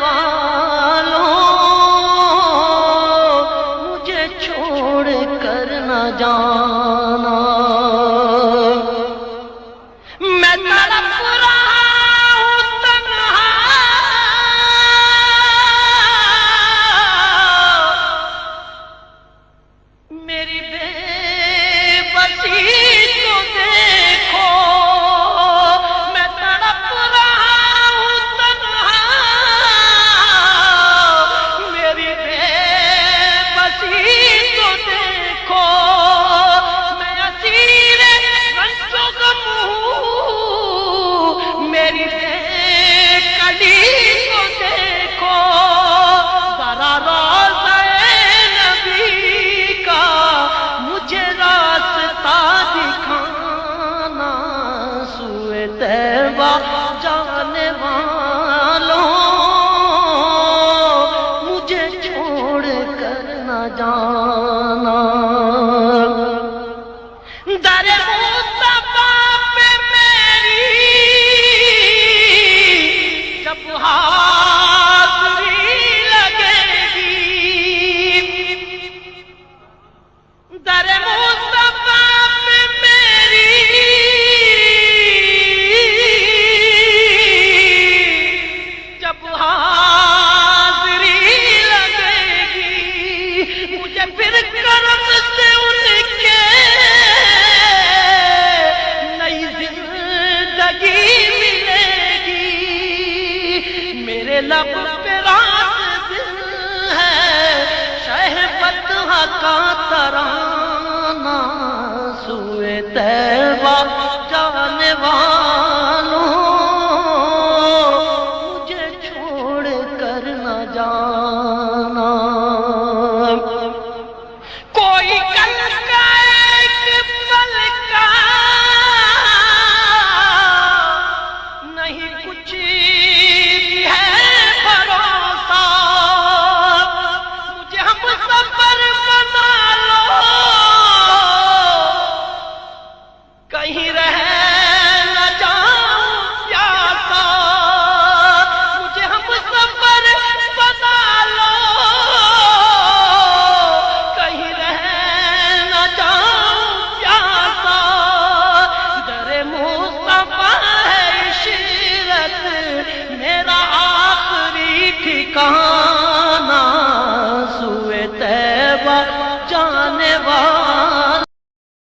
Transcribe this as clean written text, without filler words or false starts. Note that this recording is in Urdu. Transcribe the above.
والوں مجھے چھوڑ کر نہ جانا، میں تڑپ رہا ہوں تنہا، میری بے بسی تو دیکھو، میں تڑپ رہا ہوں تنہا، میری بے بسی تو دیکھو، میں اسیر رنج و غم ہوں، میری بے کلی کو دیکھو، ذرا روضہ نبی کا مجھے راستہ دکھانا، سوئے طیبہ جانے والوں مجھے چھوڑ کر نہ جانا، در مصطفیٰ پہ میری جب حاضری لگے گی، در مصطفیٰ پہ میری جب حاضری لگے گی، مجھے پھر کرم سے ان کے نئی زندگی ملے گی، میرے لب پہ رات دن ہے شہبت کا ترانہ، سوئے طیبہ